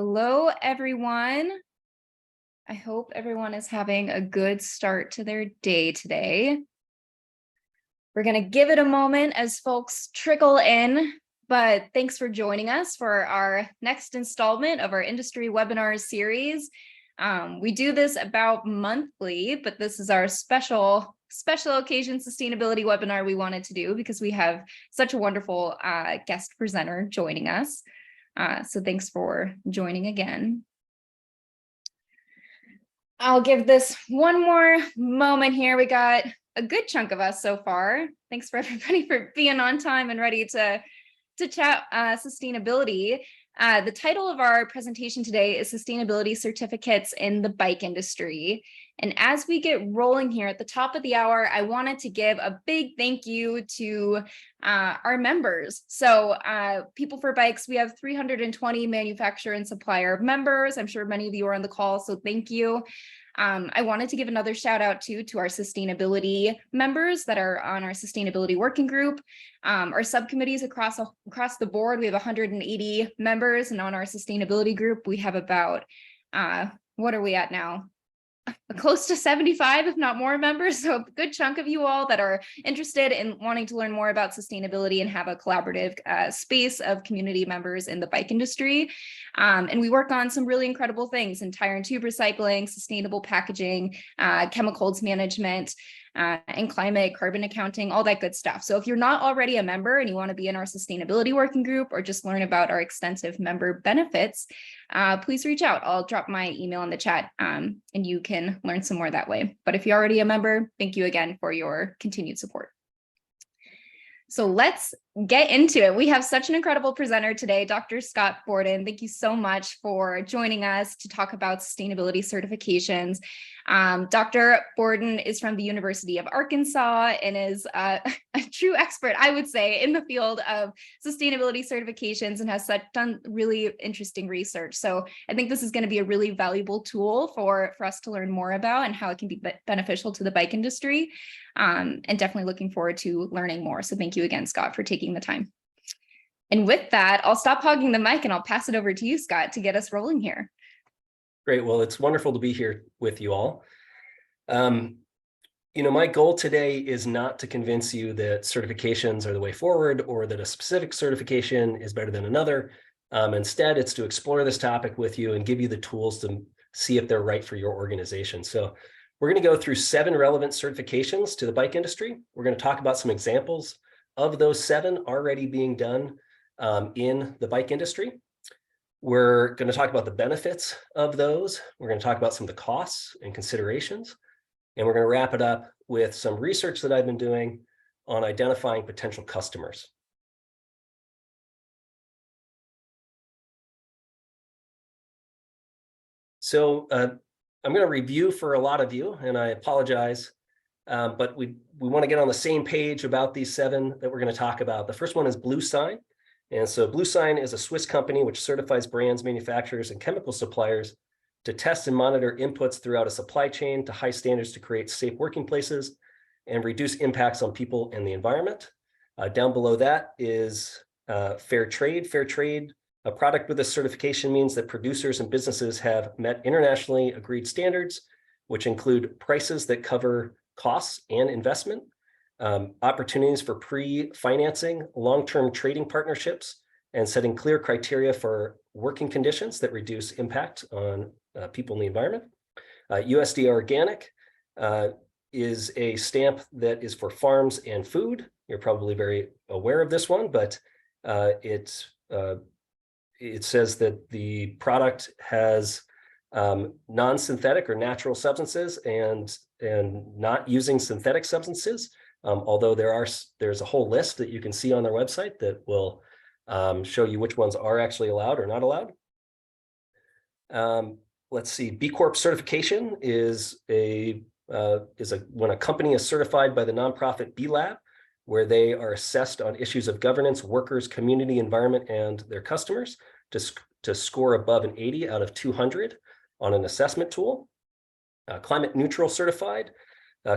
Hello, everyone. I hope everyone is having a good start to their day today. We're going to give it a moment as folks trickle in, but thanks for joining us for our next installment of our industry webinar series. We do this about monthly, but this is our special occasion sustainability webinar we wanted to do because we have such a wonderful guest presenter joining us. So thanks for joining again. I'll give this one more moment here. We got a good chunk of us so far. Thanks for everybody for being on time and ready to chat sustainability. The title of our presentation today is Sustainability Certificates in the Bike Industry. And as we get rolling here at the top of the hour, I wanted to give a big thank you to our members. So People for Bikes, we have 320 manufacturer and supplier members. I'm sure many of you are on the call, so thank you. I wanted to give another shout out to our sustainability members that are on our sustainability working group, our subcommittees across the board. We have 180 members, and on our sustainability group, we have about, what are we at now? Close to 75, if not more members. So a good chunk of you all that are interested in wanting to learn more about sustainability and have a collaborative space of community members in the bike industry. And we work on some really incredible things in tire and tube recycling, sustainable packaging, chemicals management, and climate, carbon accounting, all that good stuff. So if you're not already a member and you want to be in our sustainability working group or just learn about our extensive member benefits, please reach out. I'll drop my email in the chat and you can learn some more that way. But if you're already a member, thank you again for your continued support. So let's get into it. We have such an incredible presenter today, Dr. Scott Borden. Thank you so much for joining us to talk about sustainability certifications. Dr. Borden is from the University of Arkansas and is a true expert, I would say, in the field of sustainability certifications and has done really interesting research. So I think this is going to be a really valuable tool for us to learn more about and how it can be beneficial to the bike industry. And definitely looking forward to learning more. So thank you again, Scott, for taking the time. And with that, I'll stop hogging the mic and I'll pass it over to you, Scott, to get us rolling here. Great. Well, it's wonderful to be here with you all. My goal today is not to convince you that certifications are the way forward or that a specific certification is better than another. Instead, it's to explore this topic with you and give you the tools to see if they're right for your organization. So we're going to go through 7 relevant certifications to the bike industry. We're going to talk about some examples of those 7 already being done in the bike industry. We're going to talk about the benefits of those. We're going to talk about some of the costs and considerations. And we're going to wrap it up with some research that I've been doing on identifying potential customers. So I'm going to review for a lot of you, and I apologize, but we want to get on the same page about these 7 that we're going to talk about. The first one is BlueSign. And so BlueSign is a Swiss company which certifies brands, manufacturers, and chemical suppliers to test and monitor inputs throughout a supply chain to high standards to create safe working places and reduce impacts on people and the environment. Down below that is Fair Trade. Fair Trade, a product with this certification, means that producers and businesses have met internationally agreed standards, which include prices that cover costs and investment, opportunities for pre-financing, long-term trading partnerships, and setting clear criteria for working conditions that reduce impact on people and the environment. USDA Organic is a stamp that is for farms and food. You're probably very aware of this one, but it says that the product has non-synthetic or natural substances and not using synthetic substances. Although there's a whole list that you can see on their website that will show you which ones are actually allowed or not allowed. Let's see, B Corp certification is when a company is certified by the nonprofit B Lab, where they are assessed on issues of governance, workers, community, environment, and their customers to score above an 80 out of 200 on an assessment tool. Climate neutral certified.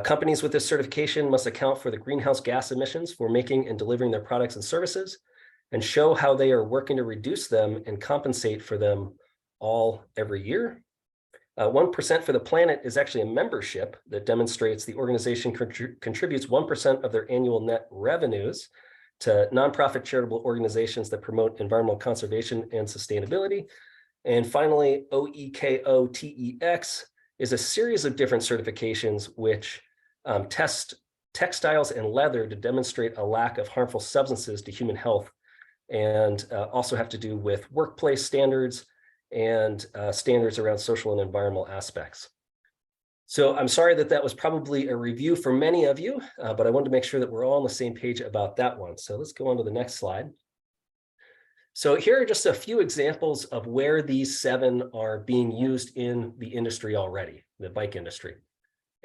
Companies with this certification must account for the greenhouse gas emissions for making and delivering their products and services and show how they are working to reduce them and compensate for them all every year. 1% for the Planet is actually a membership that demonstrates the organization contributes 1% of their annual net revenues to nonprofit charitable organizations that promote environmental conservation and sustainability. And finally, OEKO-TEX is a series of different certifications which test textiles and leather to demonstrate a lack of harmful substances to human health, and also have to do with workplace standards and standards around social and environmental aspects. So I'm sorry that was probably a review for many of you, but I wanted to make sure that we're all on the same page about that one. So let's go on to the next slide. So here are just a few examples of where these 7 are being used in the industry already, the bike industry.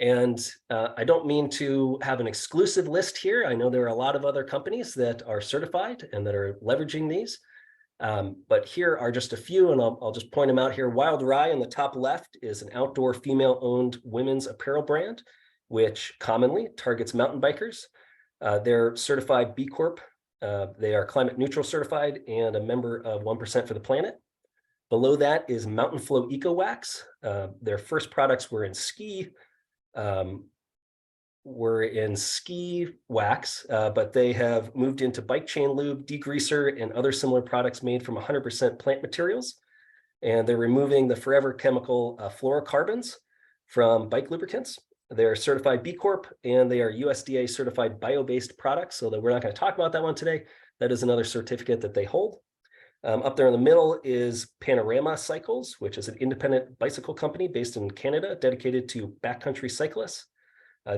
And I don't mean to have an exclusive list here. I know there are a lot of other companies that are certified and that are leveraging these. But here are just a few, and I'll just point them out here. Wild Rye in the top left is an outdoor female-owned women's apparel brand, which commonly targets mountain bikers. They're certified B Corp. They are climate neutral certified and a member of 1% for the Planet. Below that is Mountain Flow Eco Wax. Their first products were in ski wax, but they have moved into bike chain lube, degreaser, and other similar products made from 100% plant materials. And they're removing the forever chemical fluorocarbons from bike lubricants. They're certified B Corp, and they are USDA certified bio-based products, so that we're not going to talk about that one today. That is another certificate that they hold. Up there in the middle is Panorama Cycles, which is an independent bicycle company based in Canada dedicated to backcountry cyclists.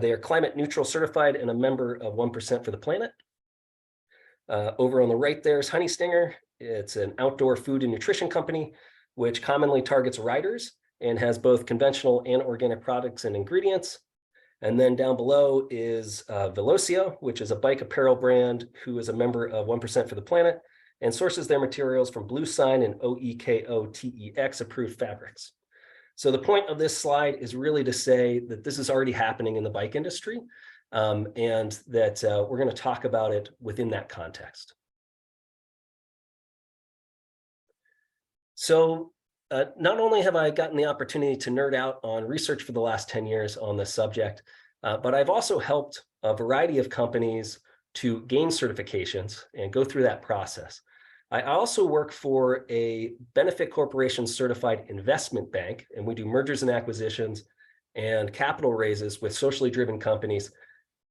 They are climate neutral certified and a member of 1% for the Planet. Over on the right, there's Honey Stinger. It's an outdoor food and nutrition company, which commonly targets riders and has both conventional and organic products and ingredients. And then down below is Velocio, which is a bike apparel brand who is a member of 1% for the Planet and sources their materials from Blue Sign and OEKO-TEX approved fabrics. So the point of this slide is really to say that this is already happening in the bike industry, and that we're going to talk about it within that context. So not only have I gotten the opportunity to nerd out on research for the last 10 years on this subject, but I've also helped a variety of companies to gain certifications and go through that process. I also work for a benefit corporation certified investment bank, and we do mergers and acquisitions and capital raises with socially driven companies.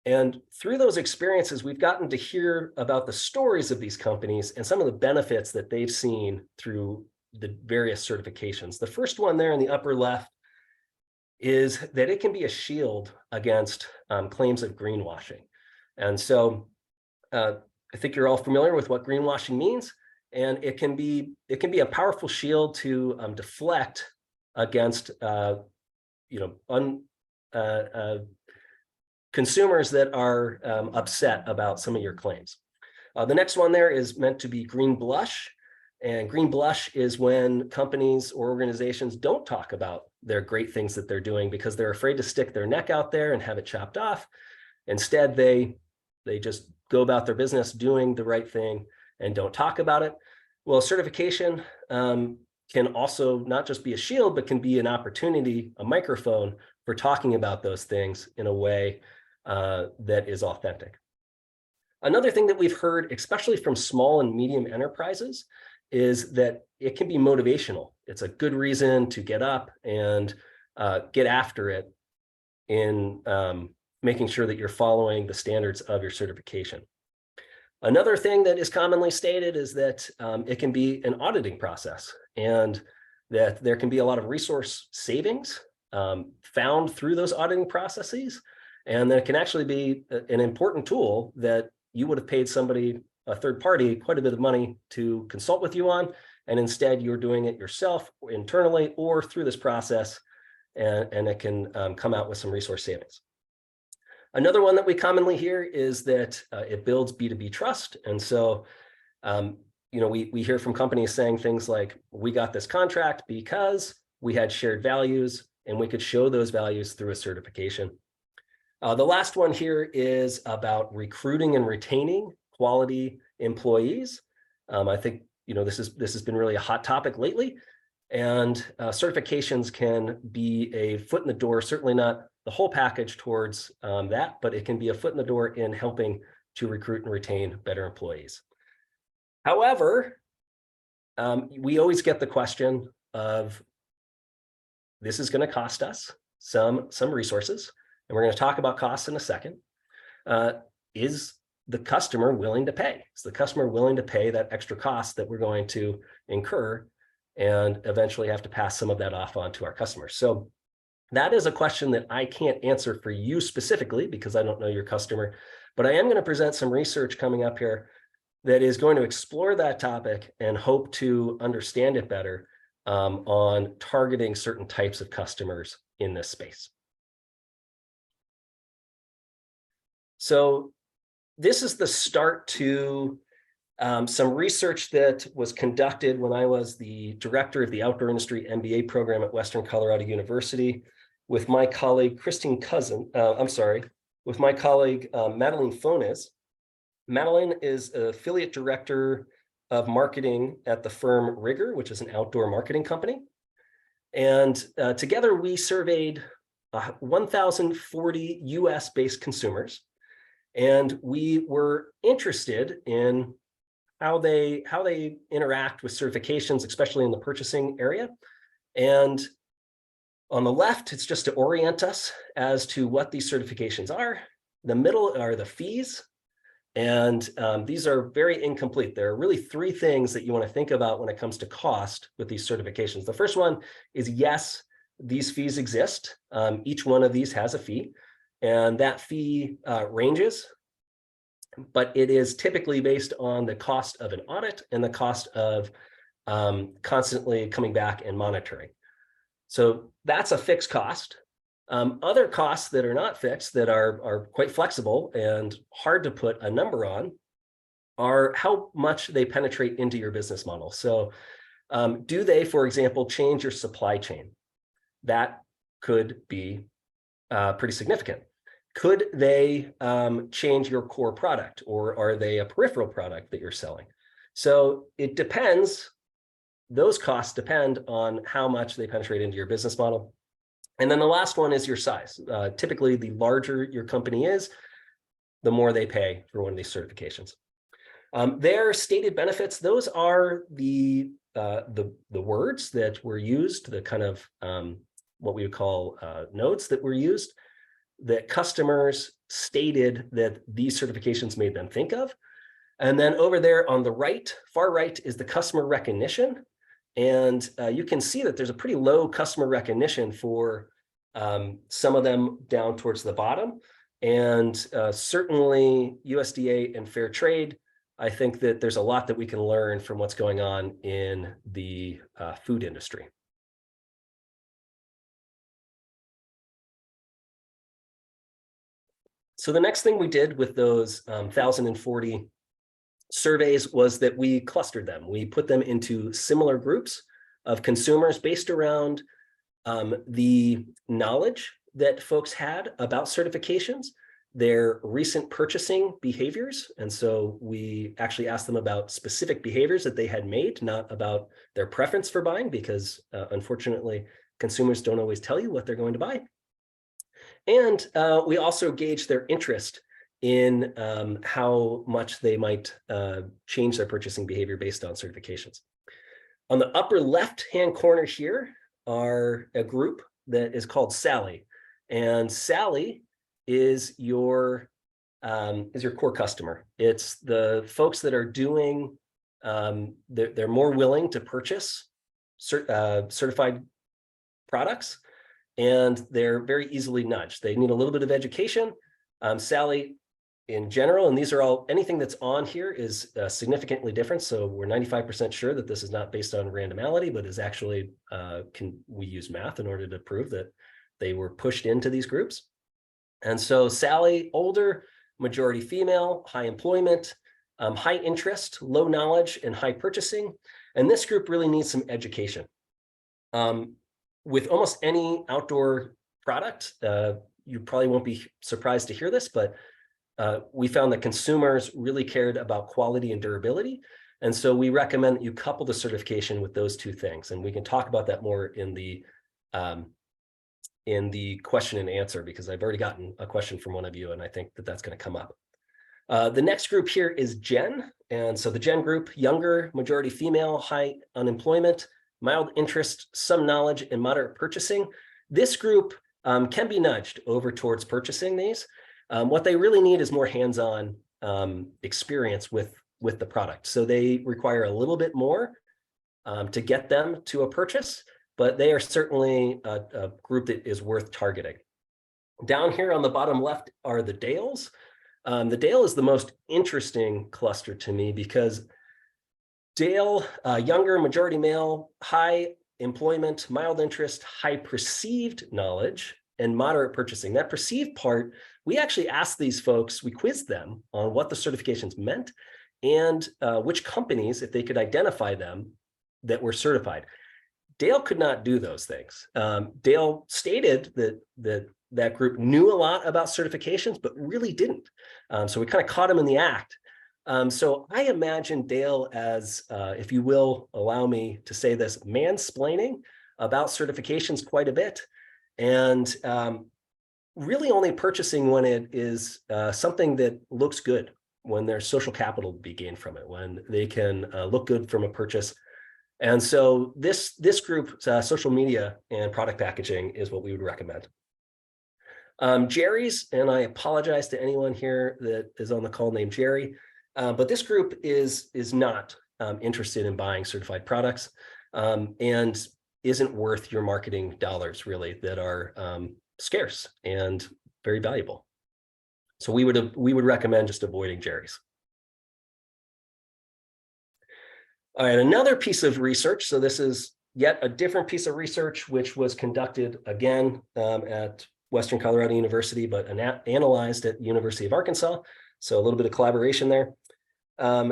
And through those experiences, we've gotten to hear about the stories of these companies and some of the benefits that they've seen through the various certifications. The first one there in the upper left is that it can be a shield against claims of greenwashing. And so I think you're all familiar with what greenwashing means. And it can be a powerful shield to deflect against consumers that are upset about some of your claims. The next one there is meant to be green blush, and green blush is when companies or organizations don't talk about their great things that they're doing because they're afraid to stick their neck out there and have it chopped off. Instead, they just go about their business doing the right thing and don't talk about it. Well, certification can also not just be a shield, but can be an opportunity, a microphone for talking about those things in a way that is authentic. Another thing that we've heard, especially from small and medium enterprises, is that it can be motivational. It's a good reason to get up and get after it in making sure that you're following the standards of your certification. Another thing that is commonly stated is that it can be an auditing process, and that there can be a lot of resource savings found through those auditing processes, and that it can actually be an important tool that you would have paid somebody, a third party, quite a bit of money to consult with you on, and instead you're doing it yourself internally or through this process, and it can come out with some resource savings. Another one that we commonly hear is that it builds B2B trust. And so, we hear from companies saying things like, we got this contract because we had shared values and we could show those values through a certification. The last one here is about recruiting and retaining quality employees. I think, this has been really a hot topic lately. And certifications can be a foot in the door, certainly not the whole package towards that, but it can be a foot in the door in helping to recruit and retain better employees. However, we always get the question of, this is going to cost us some resources, and we're going to talk about costs in a second. Is the customer willing to pay? Is the customer willing to pay that extra cost that we're going to incur and eventually have to pass some of that off on to our customers? So that is a question that I can't answer for you specifically because I don't know your customer, but I am going to present some research coming up here that is going to explore that topic and hope to understand it better on targeting certain types of customers in this space. So this is the start to some research that was conducted when I was the director of the Outdoor Industry MBA program at Western Colorado University with my colleague with my colleague Madeline Fones. Madeline is affiliate director of marketing at the firm Rigor, which is an outdoor marketing company. And together we surveyed 1,040 US-based consumers. And we were interested in how they interact with certifications, especially in the purchasing area. And on the left, it's just to orient us as to what these certifications are. The middle are the fees. And these are very incomplete. There are really three things that you want to think about when it comes to cost with these certifications. The first one is, yes, these fees exist. Each one of these has a fee. And that fee ranges, but it is typically based on the cost of an audit and the cost of constantly coming back and monitoring. So that's a fixed cost. Other costs that are not fixed, that are quite flexible and hard to put a number on, are how much they penetrate into your business model. So do they, for example, change your supply chain? That could be pretty significant. Could they change your core product, or are they a peripheral product that you're selling? So it depends. Those costs depend on how much they penetrate into your business model. And then the last one is your size. Typically, the larger your company is, the more they pay for one of these certifications. Their stated benefits, those are the words that were used, the kind of what we would call notes that were used, that customers stated that these certifications made them think of. And then over there on the right, far right, is the customer recognition. And you can see that there's a pretty low customer recognition for some of them down towards the bottom. And certainly USDA and fair trade, I think that there's a lot that we can learn from what's going on in the food industry. So the next thing we did with those 1,040 surveys was that we clustered them. We put them into similar groups of consumers based around the knowledge that folks had about certifications, their recent purchasing behaviors. And so we actually asked them about specific behaviors that they had made, not about their preference for buying, because unfortunately, consumers don't always tell you what they're going to buy. And we also gauged their interest in how much they might change their purchasing behavior based on certifications. On the upper left-hand corner here are a group that is called Sally. And Sally is your core customer. It's the folks that are doing, they're more willing to purchase certified products, and they're very easily nudged. They need a little bit of education. Sally, in general, and these are all, anything that's on here is significantly different. So we're 95% sure that this is not based on randomity, but is actually, we use math in order to prove that they were pushed into these groups. And so Sally, older, majority female, high employment, high interest, low knowledge, and high purchasing. And this group really needs some education. With almost any outdoor product, you probably won't be surprised to hear this, but we found that consumers really cared about quality and durability. And so we recommend that you couple the certification with those two things. And we can talk about that more in the question and answer, because I've already gotten a question from one of you, and I think that that's going to come up. The next group here is Gen. And so the Gen group, younger, majority female, high unemployment, mild interest, some knowledge, and moderate purchasing. This group can be nudged over towards purchasing these. What they really need is more hands-on experience with the product. So they require a little bit more to get them to a purchase, but they are certainly a group that is worth targeting. Down here on the bottom left are the Dales. The Dale is the most interesting cluster to me because Dale, younger, majority male, high employment, mild interest, high perceived knowledge, and moderate purchasing. That perceived part, we actually asked these folks, we quizzed them on what the certifications meant and which companies, if they could identify them, that were certified. Dale could not do those things. Dale stated that group knew a lot about certifications, but really didn't. So we kind of caught him in the act. So I imagine Dale as, if you will allow me to say this, mansplaining about certifications quite a bit, and really only purchasing when it is something that looks good, when there's social capital to be gained from it, when they can look good from a purchase. And so this group, social media and product packaging, is what we would recommend. Jerry's, and I apologize to anyone here that is on the call named Jerry, but this group is not interested in buying certified products and isn't worth your marketing dollars, really, that are scarce and very valuable. So we would recommend just avoiding Jerry's. All right, another piece of research. So this is yet a different piece of research, which was conducted again at Western Colorado University, but analyzed at the University of Arkansas. So a little bit of collaboration there.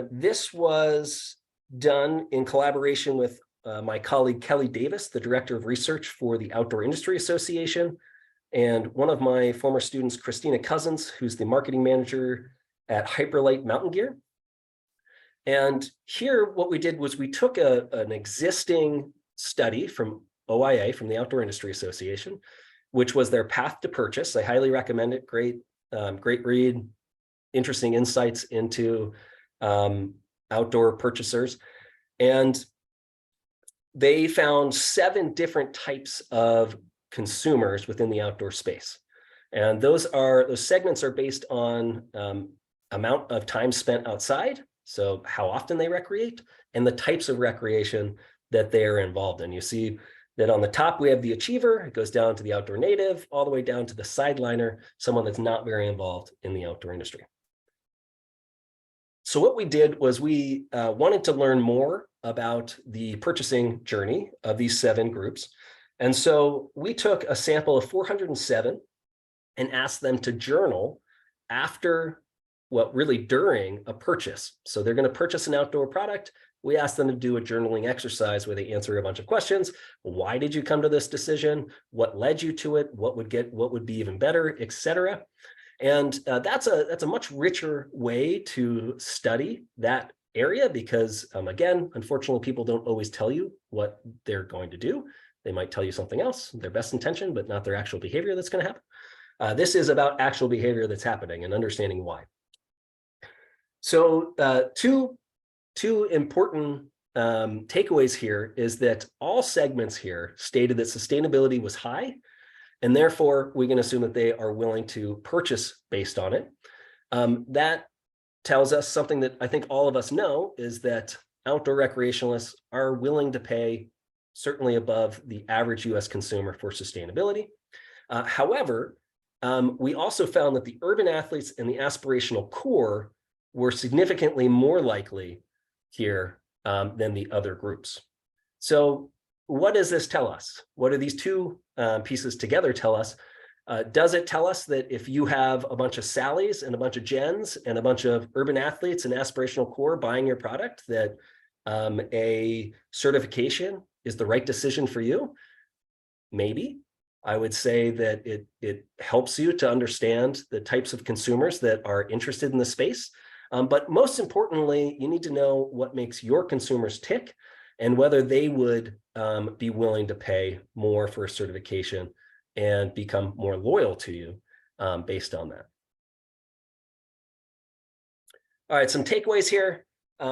This was done in collaboration with my colleague, Kelly Davis, the Director of Research for the Outdoor Industry Association, and one of my former students, Christina Cousins, who's the marketing manager at Hyperlight Mountain Gear. And here, what we did was we took an existing study from OIA, from the Outdoor Industry Association, which was their path to purchase. I highly recommend it. Great read, interesting insights into outdoor purchasers. And they found 7 different types of consumers within the outdoor space. And those segments are based on amount of time spent outside, so how often they recreate, and the types of recreation that they are involved in. You see that on the top, we have the achiever. It goes down to the outdoor native, all the way down to the sideliner, someone that's not very involved in the outdoor industry. So what we did was we wanted to learn more about the purchasing journey of these 7 groups. And so we took a sample of 407 and asked them to journal after, well, really during a purchase. So they're going to purchase an outdoor product. We asked them to do a journaling exercise where they answer a bunch of questions. Why did you come to this decision? What led you to it? What would be even better, etc. And that's a much richer way to study that area because, again, unfortunately, people don't always tell you what they're going to do. They might tell you something else, their best intention, but not their actual behavior that's going to happen. This is about actual behavior that's happening and understanding why. So two important takeaways here is that all segments here stated that sustainability was high, and therefore we can assume that they are willing to purchase based on it. That tells us something that I think all of us know, is that outdoor recreationalists are willing to pay certainly above the average US consumer for sustainability. However, we also found that the urban athletes and the aspirational core were significantly more likely here than the other groups. So what does this tell us? What do these two pieces together tell us? Does it tell us that if you have a bunch of Sallys and a bunch of Jens and a bunch of urban athletes and aspirational core buying your product, that a certification is the right decision for you? Maybe. I would say that it helps you to understand the types of consumers that are interested in the space. But most importantly, you need to know what makes your consumers tick and whether they would be willing to pay more for a certification and become more loyal to you based on that. All right, some takeaways here.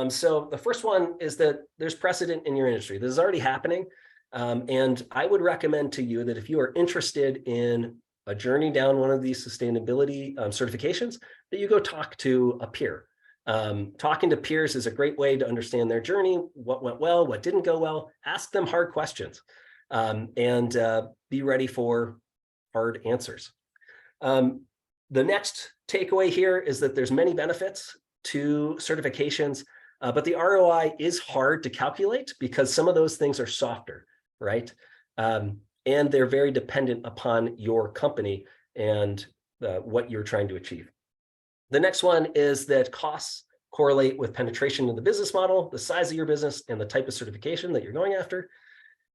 So the first one is that there's precedent in your industry. This is already happening. And I would recommend to you that if you are interested in a journey down one of these sustainability certifications, that you go talk to a peer. Talking to peers is a great way to understand their journey, what went well, what didn't go well. Ask them hard questions and be ready for hard answers. The next takeaway here is that there's many benefits to certifications, but the ROI is hard to calculate because some of those things are softer, right? And they're very dependent upon your company and what you're trying to achieve. The next one is that costs correlate with penetration in the business model, the size of your business, and the type of certification that you're going after.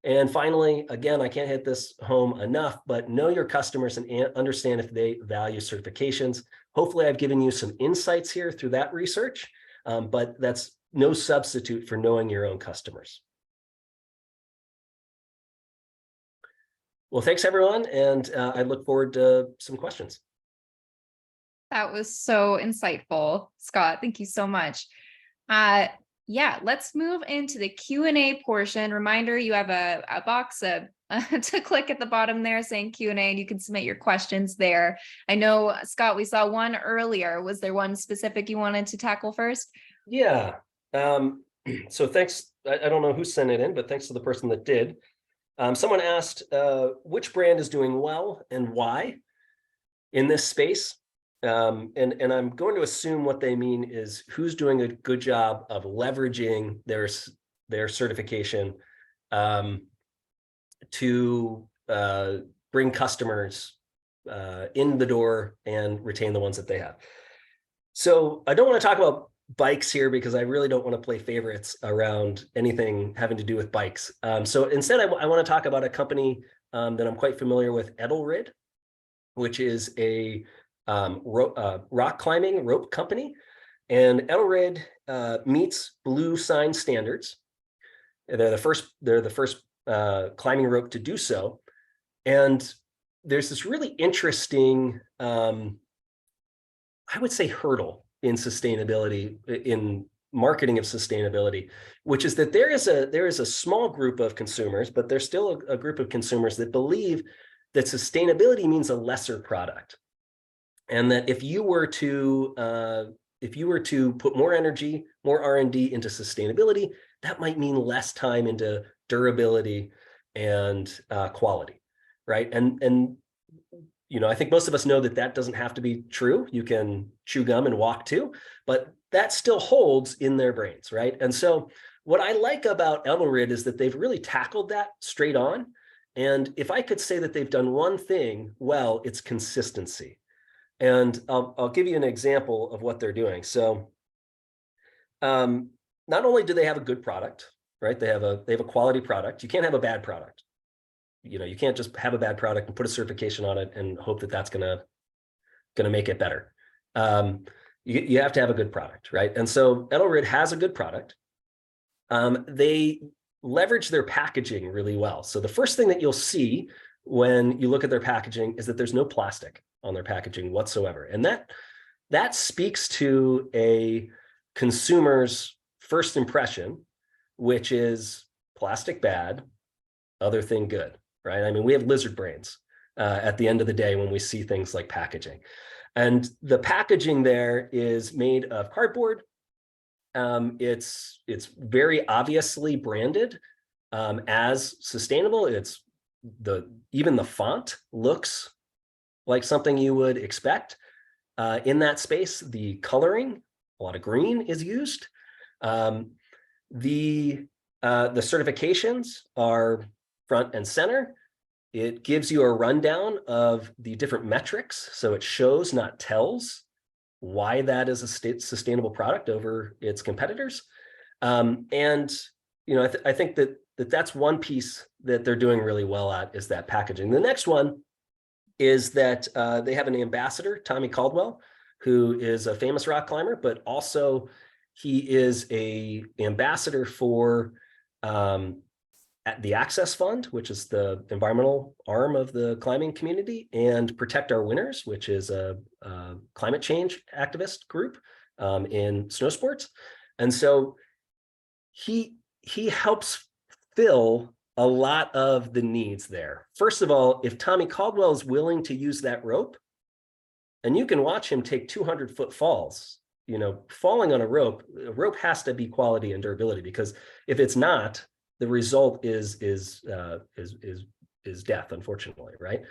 And finally, again, I can't hit this home enough, but know your customers and understand if they value certifications. Hopefully, I've given you some insights here through that research, but that's no substitute for knowing your own customers. Well, thanks, everyone, and I look forward to some questions. That was so insightful, Scott. Thank you so much. Yeah, let's move into the Q&A portion. Reminder, you have a box to click at the bottom there saying Q&A, and you can submit your questions there. I know, Scott, we saw one earlier. Was there one specific you wanted to tackle first? Yeah. So thanks. I don't know who sent it in, but thanks to the person that did. Someone asked, which brand is doing well and why in this space? And I'm going to assume what they mean is who's doing a good job of leveraging their certification to bring customers in the door and retain the ones that they have. So I don't want to talk about bikes here because I really don't want to play favorites around anything having to do with bikes. So instead, I want to talk about a company that I'm quite familiar with, Edelrid, which is a rock climbing rope company. And Edelrid meets blue sign standards. They're the first climbing rope to do so. And there's this really interesting, I would say, hurdle in sustainability, in marketing of sustainability, which is that there is a small group of consumers, but there's still a group of consumers that believe that sustainability means a lesser product. And that if you were to put more energy, more R&D into sustainability, that might mean less time into durability and quality, right? And you know, I think most of us know that that doesn't have to be true. You can chew gum and walk too, but that still holds in their brains, right? And so what I like about Edelrid is that they've really tackled that straight on. And if I could say that they've done one thing well, it's consistency. And I'll give you an example of what they're doing. So not only do they have a good product, right? They have a quality product. You can't have a bad product. You know, you can't just have a bad product and put a certification on it and hope that that's gonna make it better. You have to have a good product, right? And so Edelrid has a good product. They leverage their packaging really well. So the first thing that you'll see when you look at their packaging is that there's no plastic on their packaging whatsoever. And that speaks to a consumer's first impression, which is plastic bad, other thing good, right? I mean, we have lizard brains at the end of the day when we see things like packaging. And the packaging there is made of cardboard. It's very obviously branded as sustainable. Even the font looks like something you would expect in that space. The coloring, a lot of green is used. The certifications are front and center. It gives you a rundown of the different metrics. So it shows, not tells, why that is a sustainable product over its competitors. And you know, I think that's one piece that they're doing really well at, is that packaging. The next one is that they have an ambassador, Tommy Caldwell, who is a famous rock climber, but also he is a ambassador for the Access Fund, which is the environmental arm of the climbing community, and Protect Our Winners, which is a climate change activist group in snow sports. And so he helps fill a lot of the needs there. First of all, if Tommy Caldwell is willing to use that rope, and you can watch him take 200-foot falls, falling on a rope has to be quality and durability, because if it's not, the result is death, unfortunately, right?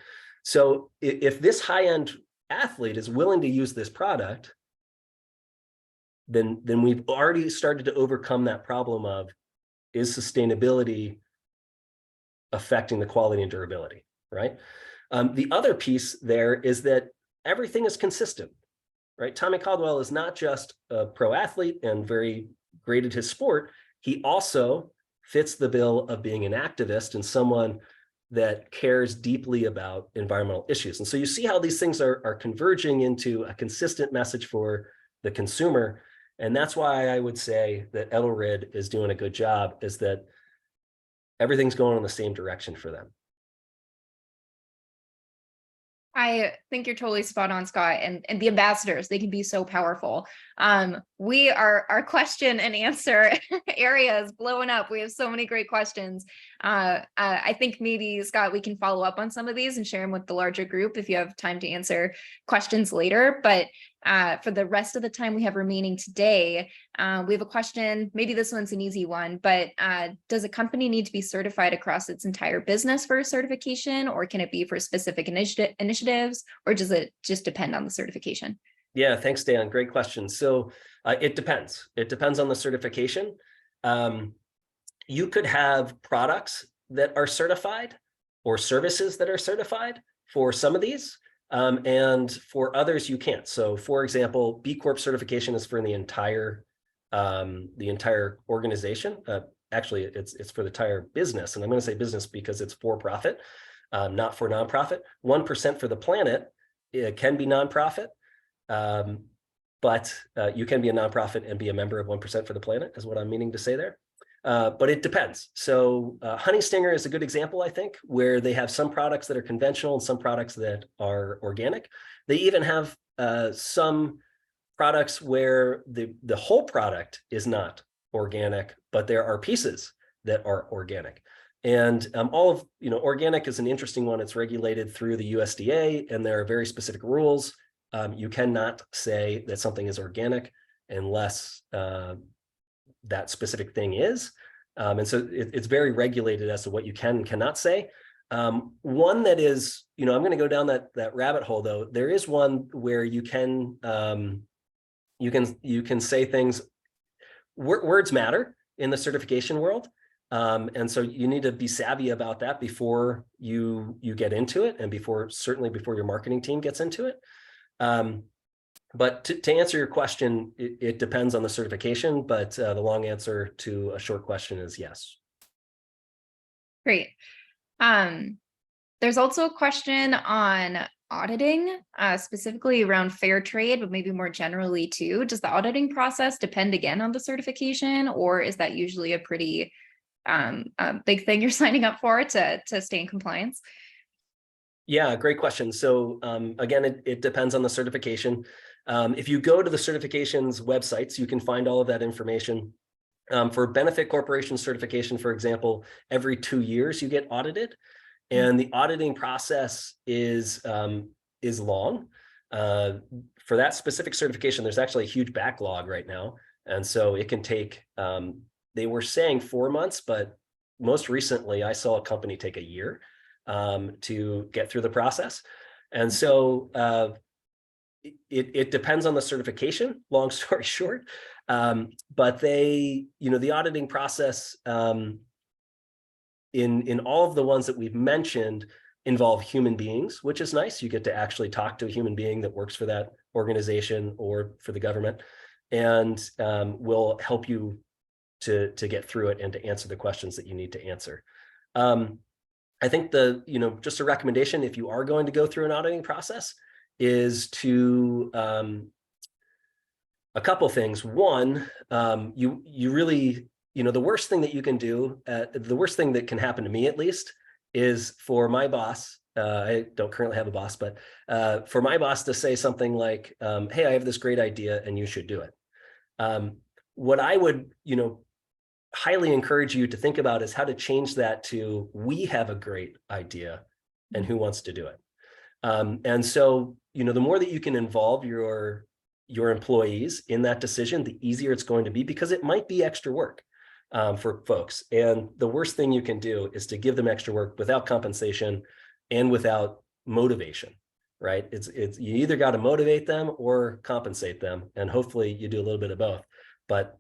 So if this high-end athlete is willing to use this product, then we've already started to overcome that problem of, is sustainability affecting the quality and durability, right? The other piece there is that everything is consistent, right? Tommy Caldwell is not just a pro athlete and very great at his sport. He also fits the bill of being an activist and someone that cares deeply about environmental issues. And so you see how these things are converging into a consistent message for the consumer. And that's why I would say that Edelrid is doing a good job, is that everything's going in the same direction for them. I think you're totally spot on, Scott. And the ambassadors, they can be so powerful. Our question and answer area is blowing up. We have so many great questions. I think maybe, Scott, we can follow up on some of these and share them with the larger group if you have time to answer questions later. But for the rest of the time we have remaining today, we have a question. Maybe this one's an easy one, but does a company need to be certified across its entire business for a certification, or can it be for specific initiatives, or does it just depend on the certification? Yeah, thanks, Dan. Great question. So it depends. It depends on the certification. You could have products that are certified or services that are certified for some of these. And for others, you can't. So for example, B Corp certification is for the entire organization. Actually, it's for the entire business. And I'm going to say business because it's for profit, not for nonprofit. 1% for the planet, it can be nonprofit. But you can be a nonprofit and be a member of 1% for the planet, is what I'm meaning to say there. But it depends. So Honey Stinger is a good example, I think, where they have some products that are conventional and some products that are organic. They even have some products where the whole product is not organic, but there are pieces that are organic. And organic is an interesting one. It's regulated through the USDA, and there are very specific rules. You cannot say that something is organic unless that specific thing is. And so it's very regulated as to what you can and cannot say. One that is, I'm going to go down that rabbit hole, though. There is one where you can say things. Words matter in the certification world. And so you need to be savvy about that before you get into it, and certainly before your marketing team gets into it. But to answer your question, it depends on the certification, but the long answer to a short question is yes. Great. There's also a question on auditing, specifically around fair trade, but maybe more generally too. Does the auditing process depend again on the certification, or is that usually a pretty big thing you're signing up for to stay in compliance? Yeah, great question. So again, it depends on the certification. If you go to the certifications websites, you can find all of that information. For benefit corporation certification, for example, every 2 years you get audited, and the auditing process is long. For that specific certification, there's actually a huge backlog right now, and so it can take. They were saying 4 months, but most recently I saw a company take a year to get through the process. And so it depends on the certification, long story short. But the auditing process in all of the ones that we've mentioned involve human beings, which is nice. You get to actually talk to a human being that works for that organization or for the government, and will help you to get through it and to answer the questions that you need to answer. I think just a recommendation, if you are going to go through an auditing process, is to a couple things. One, you really, the worst thing that you can do, the worst thing that can happen to me at least, is for my boss. I don't currently have a boss, but for my boss to say something like, "Hey, I have this great idea, and you should do it." What I would, highly encourage you to think about is how to change that to, "We have a great idea, and who wants to do it?" And so, the more that you can involve your employees in that decision, the easier it's going to be, because it might be extra work for folks. And the worst thing you can do is to give them extra work without compensation and without motivation, right? It's you either got to motivate them or compensate them, and hopefully you do a little bit of both. But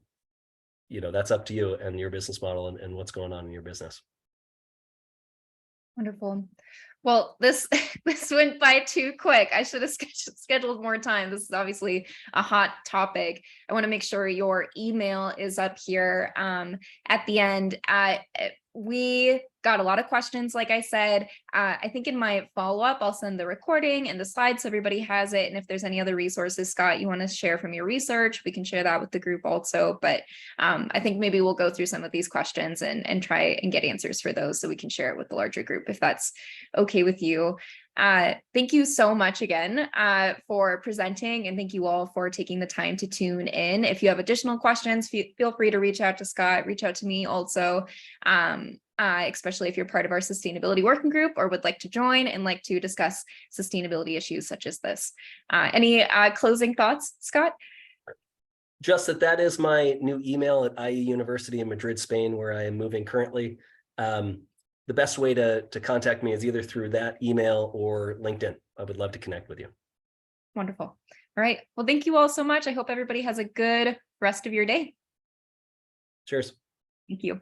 that's up to you and your business model and what's going on in your business. Wonderful. Well, this went by too quick. I should have scheduled more time. This is obviously a hot topic. I want to make sure your email is up here at the end. We got a lot of questions, like I said. I think in my follow-up, I'll send the recording and the slides so everybody has it. And if there's any other resources, Scott, you want to share from your research, we can share that with the group also. But I think maybe we'll go through some of these questions and try and get answers for those so we can share it with the larger group, if that's okay with you. Thank you so much again for presenting, and thank you all for taking the time to tune in. If you have additional questions, feel free to reach out to Scott, reach out to me also, especially if you're part of our sustainability working group or would like to join and like to discuss sustainability issues such as this. Any closing thoughts, Scott? Just that is my new email at IE University in Madrid, Spain, where I am moving currently. The best way to contact me is either through that email or LinkedIn. I would love to connect with you. Wonderful. All right. Well, thank you all so much. I hope everybody has a good rest of your day. Cheers. Thank you.